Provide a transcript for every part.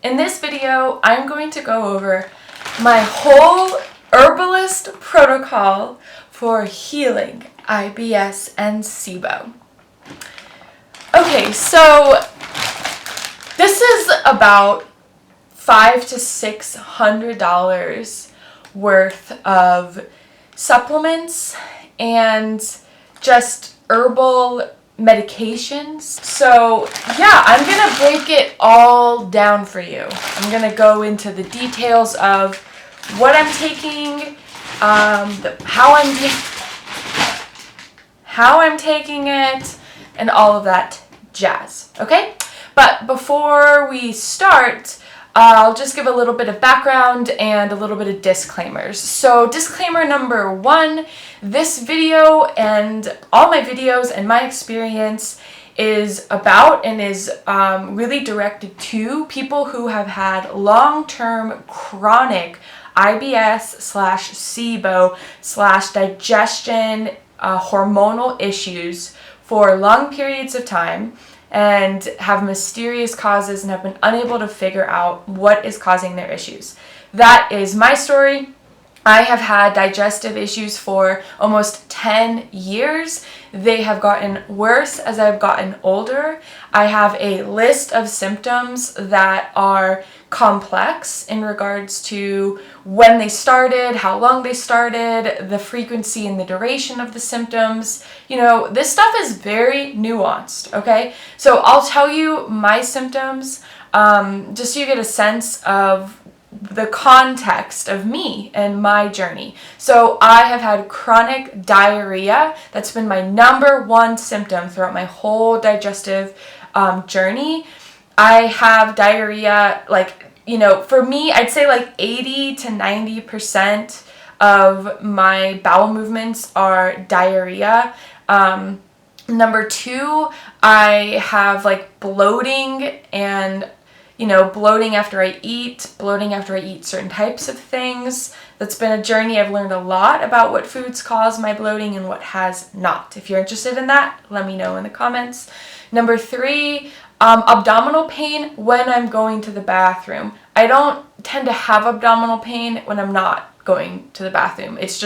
In this video, I'm going to go over my whole herbalist protocol for healing IBS and SIBO. Okay, so this is about $500 to $600 worth of supplements and just herbal medications. So yeah, I'm gonna break it all down for you. I'm gonna go into the details of what I'm taking, how I'm taking it, and all of that jazz. Okay, but before we start, I'll just give a little bit of background and a little bit of disclaimers. So disclaimer number one, this video and all my videos and my experience is about and is really directed to people who have had long-term chronic IBS/SIBO/digestion hormonal issues for long periods of time and have mysterious causes and have been unable to figure out what is causing their issues. That is my story. I have had digestive issues for almost 10 years. They have gotten worse as I've gotten older. I have a list of symptoms that are complex in regards to when they started, how long they started, the frequency and the duration of the symptoms. You know, this stuff is very nuanced, okay? So I'll tell you my symptoms just so you get a sense of the context of me and my journey. So I have had chronic diarrhea. That's been my number one symptom throughout my whole digestive journey. I have diarrhea, for me, I'd say 80 to 90% of my bowel movements are diarrhea. Number two, I have bloating and bloating after I eat certain types of things. That's been a journey. I've learned a lot about what foods cause my bloating and what has not. If you're interested in that, let me know in the comments. Number three, abdominal pain when I'm going to the bathroom. I don't tend to have abdominal pain when I'm not going to the bathroom. It's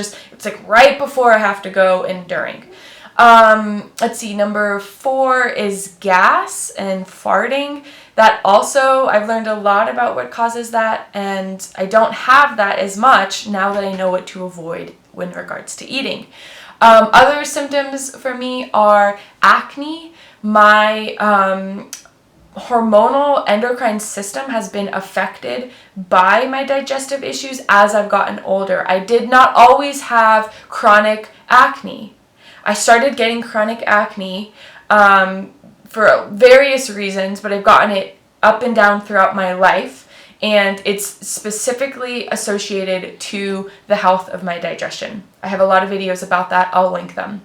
right before I have to go and during. Let's see, number four is gas and farting. That also, I've learned a lot about what causes that, and I don't have that as much now that I know what to avoid in regards to eating. Other symptoms for me are acne. My hormonal endocrine system has been affected by my digestive issues as I've gotten older. I did not always have chronic acne. I started getting chronic acne for various reasons, but I've gotten it up and down throughout my life, and it's specifically associated to the health of my digestion. I have a lot of videos about that. I'll link them.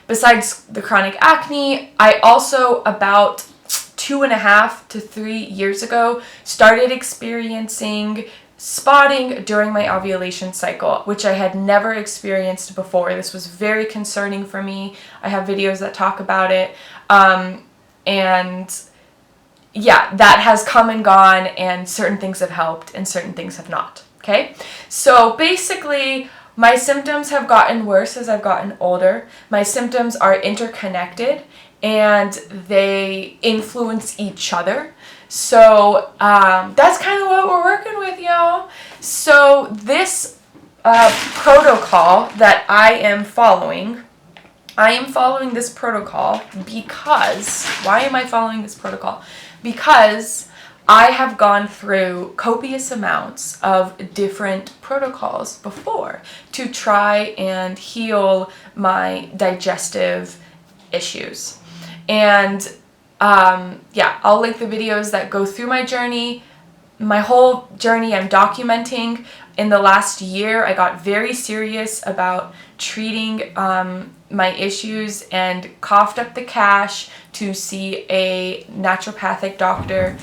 Besides the chronic acne, I also about 2.5 to 3 years ago started experiencing spotting during my ovulation cycle, which I had never experienced before. This was very concerning for me. I have videos that talk about it. And yeah, that has come and gone, and certain things have helped and certain things have not. Okay? So basically, my symptoms have gotten worse as I've gotten older. My symptoms are interconnected and they influence each other. So that's kind of what we're working with, y'all. So this protocol that I am following this protocol because, why am I following this protocol? Because I have gone through copious amounts of different protocols before to try and heal my digestive issues. And I'll link the videos that go through my journey. My whole journey I'm documenting. In the last year, I got very serious about treating my issues and coughed up the cash to see a naturopathic doctor,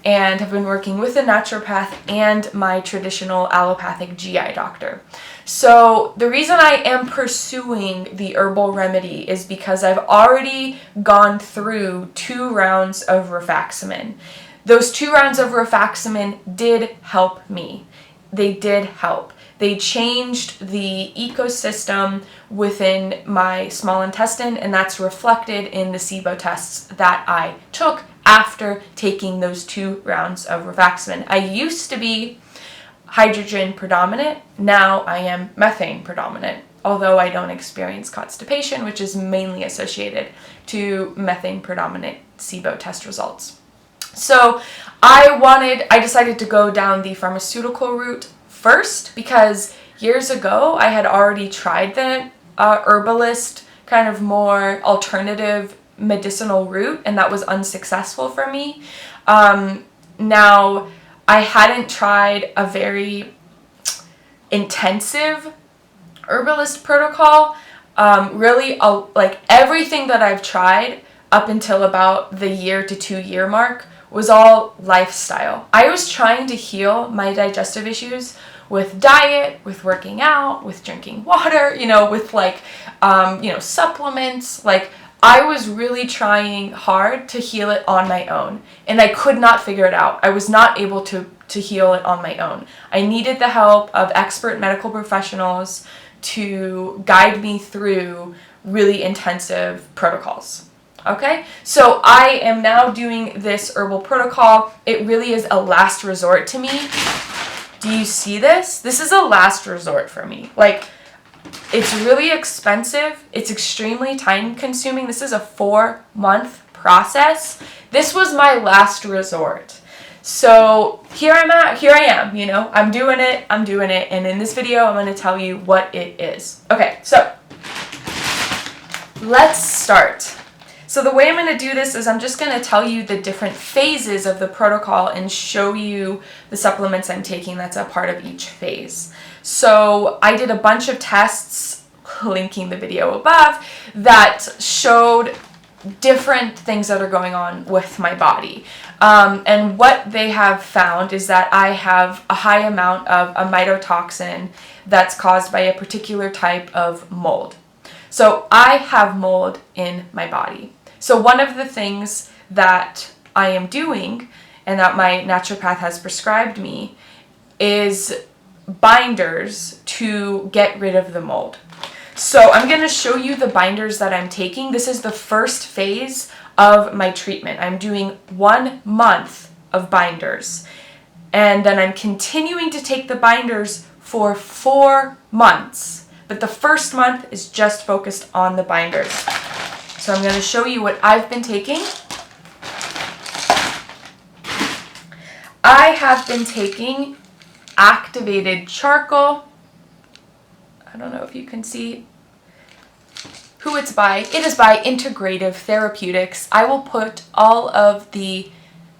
and have been working with a naturopath and my traditional allopathic GI doctor. So the reason I am pursuing the herbal remedy is because I've already gone through 2 rounds of rifaximin. those 2 rounds of rifaximin did help me. They did help. They changed the ecosystem within my small intestine, and that's reflected in the SIBO tests that I took after taking those 2 rounds of rifaximin. I used to be hydrogen predominant. Now I am methane predominant, although I don't experience constipation, which is mainly associated to methane predominant SIBO test results. So I decided to go down the pharmaceutical route first, because years ago I had already tried the herbalist kind of more alternative medicinal route, and that was unsuccessful for me. Now I hadn't tried a very intensive herbalist protocol. Like everything that I've tried up until about the 1 to 2 year mark was all lifestyle. I was trying to heal my digestive issues with diet, with working out, with drinking water, with supplements. Like, I was really trying hard to heal it on my own, and I could not figure it out. I was not able to heal it on my own. I needed the help of expert medical professionals to guide me through really intensive protocols. Okay, so I am now doing this herbal protocol. It really is a last resort to me. Do you see this? This is a last resort for me. Like, it's really expensive. It's extremely time consuming. This is a 4-month process. This was my last resort. So here I am, I'm doing it. And in this video, I'm going to tell you what it is. Okay, so let's start. So the way I'm going to do this is I'm just going to tell you the different phases of the protocol and show you the supplements I'm taking that's a part of each phase. So I did a bunch of tests, linking the video above, that showed different things that are going on with my body. And what they have found is that I have a high amount of a mycotoxin that's caused by a particular type of mold. So I have mold in my body. So one of the things that I am doing and that my naturopath has prescribed me is binders to get rid of the mold. So I'm going to show you the binders that I'm taking. This is the first phase of my treatment. I'm doing 1 month of binders, and then I'm continuing to take the binders for 4 months. But the first month is just focused on the binders. So I'm going to show you what I've been taking. I have been taking activated charcoal. I don't know if you can see who it's by. It is by Integrative Therapeutics. I will put all of the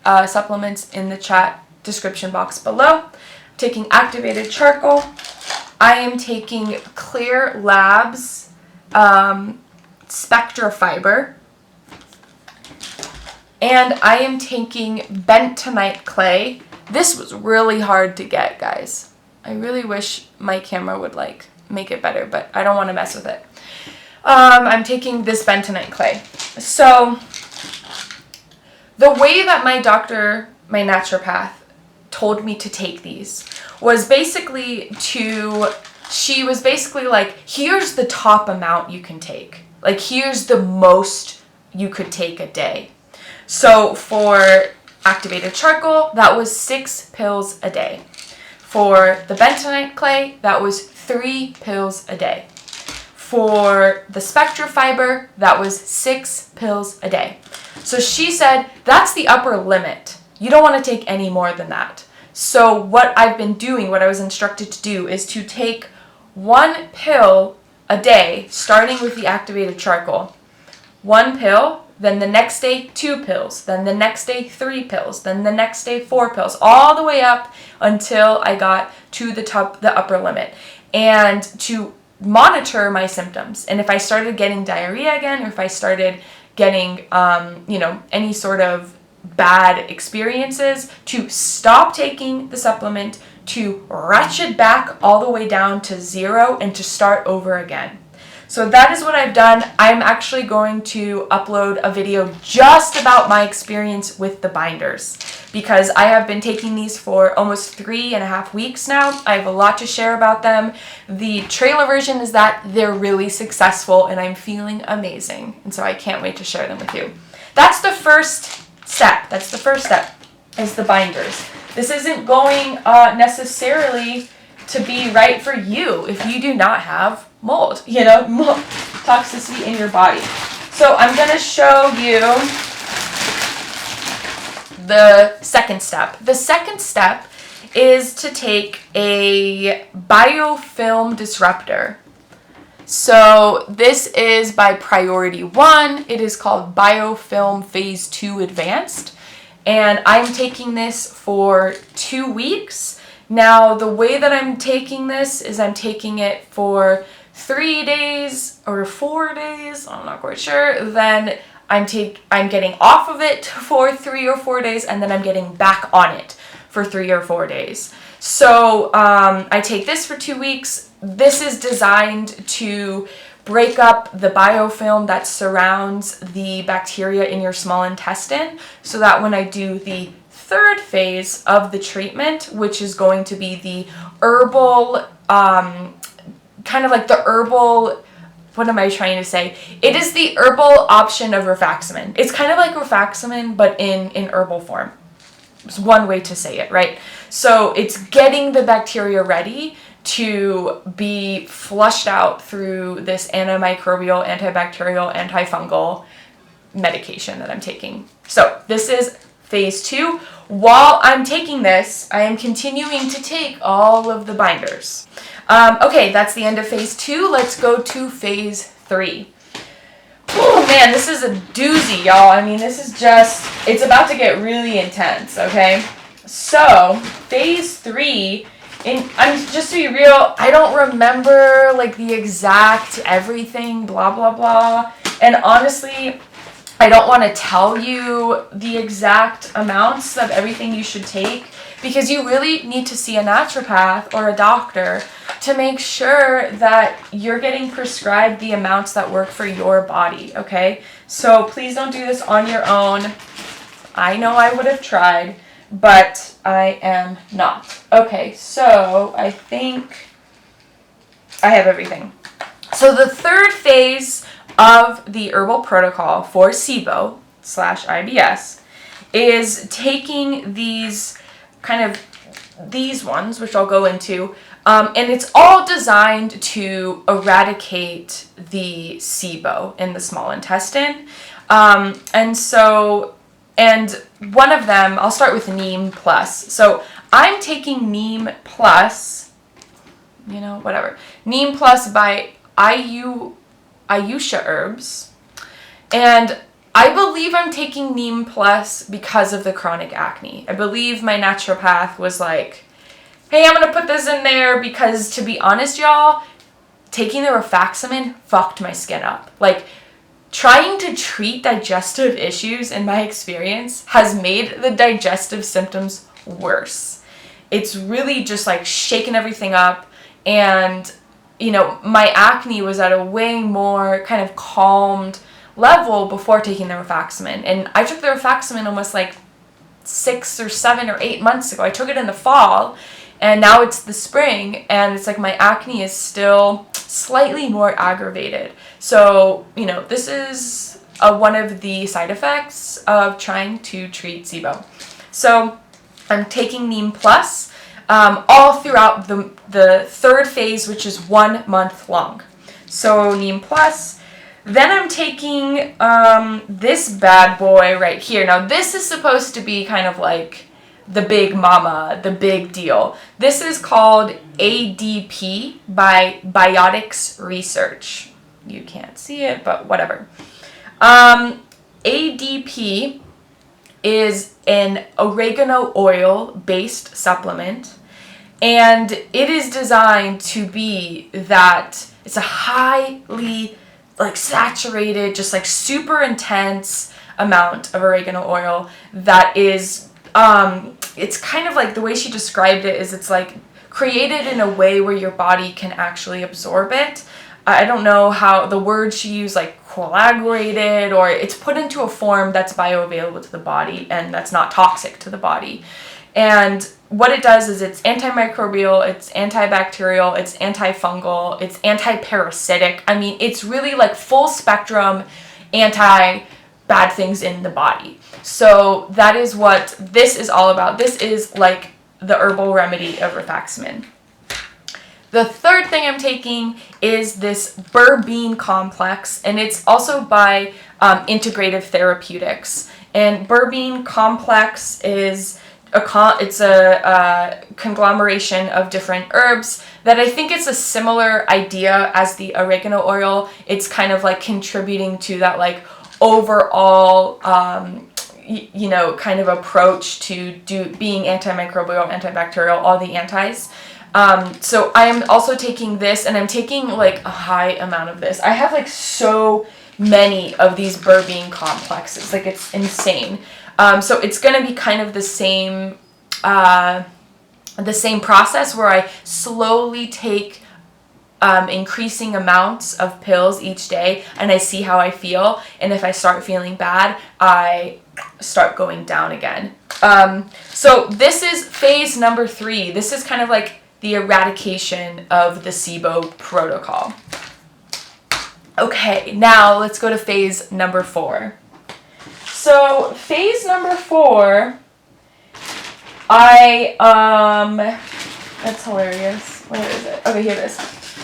supplements in the chat description box below. I'm taking activated charcoal. I am taking Clear Labs Spectra Fiber. And I am taking Bentonite Clay. This was really hard to get, guys. I really wish my camera would make it better, but I don't want to mess with it. I'm taking this Bentonite Clay. So the way that my doctor, my naturopath, told me to take these was basically she was basically like, here's the top amount you can take. Like, here's the most you could take a day. So for activated charcoal, that was 6 pills a day. For the bentonite clay, that was 3 pills a day. For the Spectra fiber, that was 6 pills a day. So she said, that's the upper limit. You don't want to take any more than that. So what I've been doing, what I was instructed to do, is to take 1 pill a day, starting with the activated charcoal. 1 pill, then the next day 2 pills, then the next day 3 pills, then the next day 4 pills, all the way up until I got to the upper limit. And to monitor my symptoms. And if I started getting diarrhea again, or if I started getting, any sort of bad experiences, to stop taking the supplement, to ratchet back all the way down to 0, and to start over again. So that is what I've done. I'm actually going to upload a video just about my experience with the binders, because I have been taking these for almost 3.5 weeks now. I have a lot to share about them. The trailer version is that they're really successful and I'm feeling amazing. And so I can't wait to share them with you. That's the first step. That's the first step, is the binders. This isn't going necessarily to be right for you if you do not have mold, toxicity in your body. So I'm going to show you the second step. The second step is to take a Biofilm Disruptor. So this is by priority 1. It is called Biofilm Phase 2 Advanced. And I'm taking this for 2 weeks. Now, the way that I'm taking this is I'm taking it for 3 days or 4 days. I'm not quite sure. Then I'm getting off of it for 3 or 4 days, and then I'm getting back on it for 3 or 4 days. So I take this for 2 weeks. This is designed to break up the biofilm that surrounds the bacteria in your small intestine, so that when I do the third phase of the treatment, which is going to be the herbal, kind of like the herbal, what am I trying to say? It is the herbal option of rifaximin. It's kind of like rifaximin, but in herbal form. It's one way to say it, right? So it's getting the bacteria ready to be flushed out through this antimicrobial, antibacterial, antifungal medication that I'm taking. So this is phase 2. While I'm taking this, I am continuing to take all of the binders. Okay, that's the end of phase 2. Let's go to phase 3. Oh man, this is a doozy, y'all. I mean, this is just, it's about to get really intense, okay? So, phase 3, I'm just to be real, I don't remember like the exact everything, blah, blah, blah. And honestly, I don't want to tell you the exact amounts of everything you should take, because you really need to see a naturopath or a doctor to make sure that you're getting prescribed the amounts that work for your body, okay? So please don't do this on your own. I know I would have tried, but I am not. Okay, so I think I have everything. So the third phase of the herbal protocol for SIBO/IBS is taking these these ones, which I'll go into, and it's all designed to eradicate the SIBO in the small intestine. And one of them, I'll start with Neem Plus. So I'm taking Neem Plus, Neem Plus by Ayusha Herbs. And I believe I'm taking Neem Plus because of the chronic acne. I believe my naturopath was like, hey, I'm going to put this in there because, to be honest, y'all, taking the rifaximin fucked my skin up. Like, trying to treat digestive issues, in my experience, has made the digestive symptoms worse. It's really just like shaking everything up, and my acne was at a way more kind of calmed level before taking the rifaximin. And I took the rifaximin almost like 6 or 7 or 8 months ago. I took it in the fall, and now it's the spring, and it's like my acne is still slightly more aggravated. So, this is one of the side effects of trying to treat SIBO. So I'm taking Neem Plus all throughout the third phase, which is 1 month long. So Neem Plus. Then I'm taking this bad boy right here. Now, this is supposed to be kind of like the big mama, the big deal. This is called ADP by Biotics Research. You can't see it, but whatever. ADP is an oregano oil-based supplement, and it is designed to be that it's a highly saturated, just super intense amount of oregano oil that is, it's kind of like, the way she described it is it's created in a way where your body can actually absorb it. I don't know how the word she used, like coagulated, or it's put into a form that's bioavailable to the body and that's not toxic to the body. And what it does is it's antimicrobial, it's antibacterial, it's antifungal, it's anti-parasitic. I mean, it's really like full spectrum anti-bad things in the body. So that is what this is all about. This is like the herbal remedy of rifaximin. The third thing I'm taking is this berberine complex, and it's also by Integrative Therapeutics. And berberine complex is it's a conglomeration of different herbs that I think it's a similar idea as the oregano oil. It's kind of like contributing to that like overall kind of approach to being antimicrobial, antibacterial, all the antis. So I am also taking this, and I'm taking like a high amount of this. I have like so many of these berberine complexes, like it's insane. So it's going to be kind of the same process where I slowly take increasing amounts of pills each day, and I see how I feel. And if I start feeling bad, I start going down again. So this is phase number 3. This is kind of like the eradication of the SIBO protocol. Okay, now let's go to phase number 4. So phase number 4, that's hilarious. Where is it? Okay, here it is.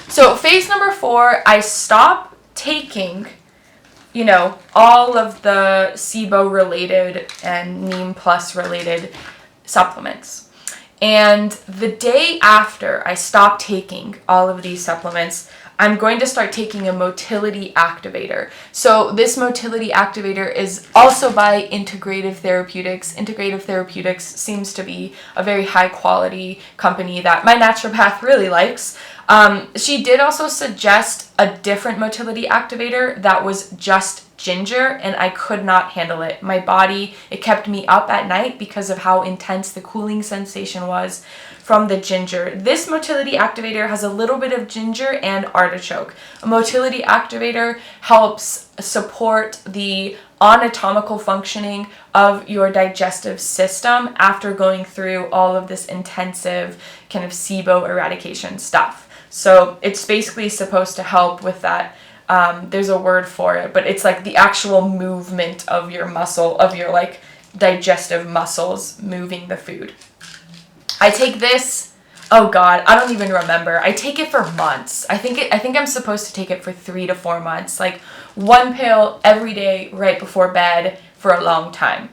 So phase number 4, I stop taking, all of the SIBO related and Neem Plus related supplements. And the day after I stop taking all of these supplements, I'm going to start taking a motility activator. So this motility activator is also by Integrative Therapeutics. Integrative Therapeutics seems to be a very high quality company that my naturopath really likes. She did also suggest a different motility activator that was just ginger, and I could not handle it. My body, it kept me up at night because of how intense the cooling sensation was from the ginger. This motility activator has a little bit of ginger and artichoke. A motility activator helps support the anatomical functioning of your digestive system after going through all of this intensive kind of SIBO eradication stuff. So it's basically supposed to help with that. There's a word for it, but it's like the actual movement of your muscle, of your like digestive muscles moving the food. I take this, oh God, I don't even remember. I take it for months. I think I'm supposed to take it for 3 to 4 months, like 1 pill every day right before bed for a long time.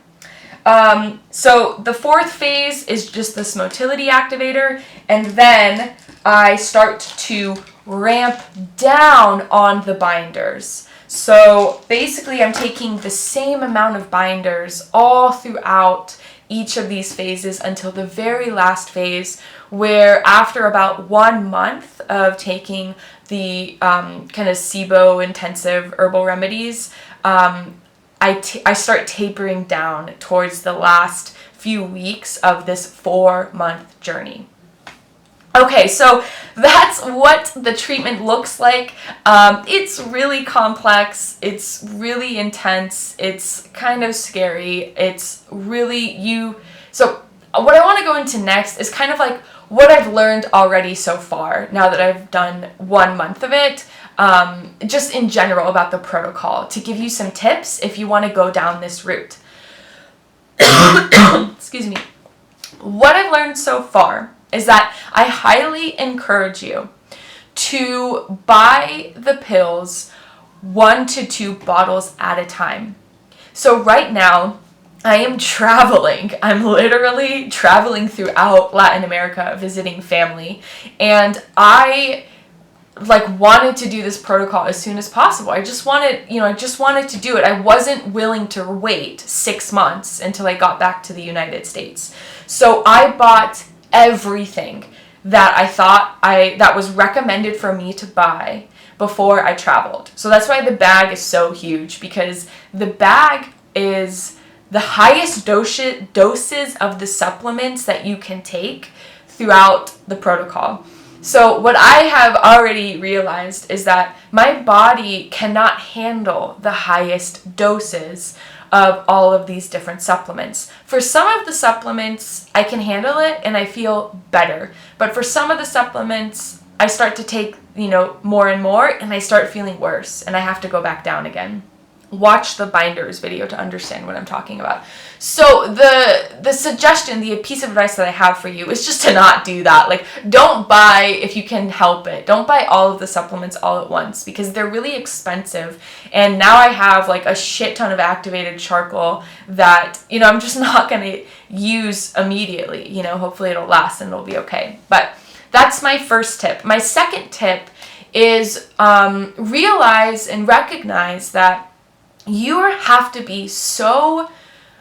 So the 4th phase is just this motility activator, and then I start to ramp down on the binders. So basically I'm taking the same amount of binders all throughout each of these phases until the very last phase, where after about 1 month of taking the kind of SIBO intensive herbal remedies, I start tapering down towards the last few weeks of this 4-month journey. Okay, so that's what the treatment looks like. It's really complex, it's really intense, it's kind of scary, it's really So what I want to go into next is kind of like what I've learned already so far, now that I've done 1 month of it, just in general about the protocol, to give you some tips if you want to go down this route. Excuse me. What I've learned so far is that I highly encourage you to buy the pills 1 to 2 bottles at a time. So right now, I am traveling. I'm literally traveling throughout Latin America visiting family, and I wanted to do this protocol as soon as possible. I just wanted to do it. I wasn't willing to wait 6 months until I got back to the United States. So I bought everything that I thought that was recommended for me to buy before I traveled. So that's why the bag is so huge, because the bag is the highest doses of the supplements that you can take throughout the protocol. So what I have already realized is that my body cannot handle the highest doses of all of these different supplements. For some of the supplements, I can handle it and I feel better. But for some of the supplements, I start to take, more and more, and I start feeling worse, and I have to go back down again. Watch the binders video to understand what I'm talking about. So the suggestion, the piece of advice that I have for you is just to not do that. Like, don't buy, if you can help it, don't buy all of the supplements all at once, because they're really expensive. And now I have like a shit ton of activated charcoal that, I'm just not going to use immediately. Hopefully it'll last and it'll be okay. But that's my first tip. My second tip is realize and recognize that you have to be so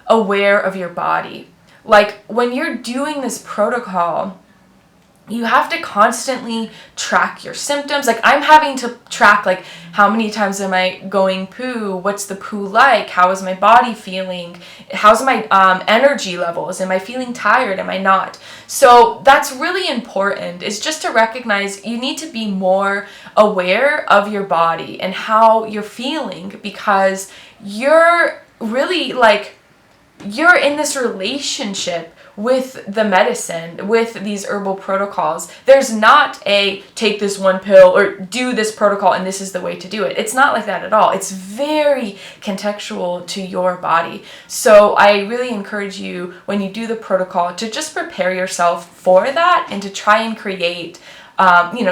aware of your body. Like, when you're doing this protocol, you have to constantly track your symptoms. Like, I'm having to track, like, how many times am I going poo? What's the poo like? How is my body feeling? How's my energy levels? Am I feeling tired? Am I not? So that's really important, is just to recognize you need to be more aware of your body and how you're feeling, because you're really, you're in this relationship with the medicine, with these herbal protocols. There's not a take this one pill or do this protocol and this is the way to do it. It's not like that at all. It's very contextual to your body. So I really encourage you, when you do the protocol, to just prepare yourself for that and to try and create,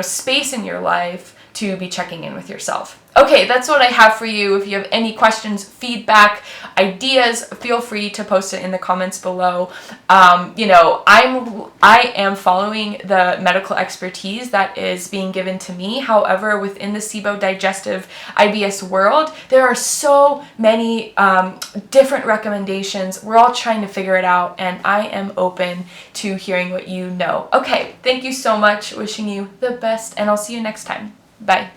space in your life to be checking in with yourself. Okay, that's what I have for you. If you have any questions, feedback, ideas, feel free to post it in the comments below. I am following the medical expertise that is being given to me. However, within the SIBO digestive IBS world, there are so many different recommendations. We're all trying to figure it out, and I am open to hearing what you know. Okay, thank you so much. Wishing you the best, and I'll see you next time. Bye.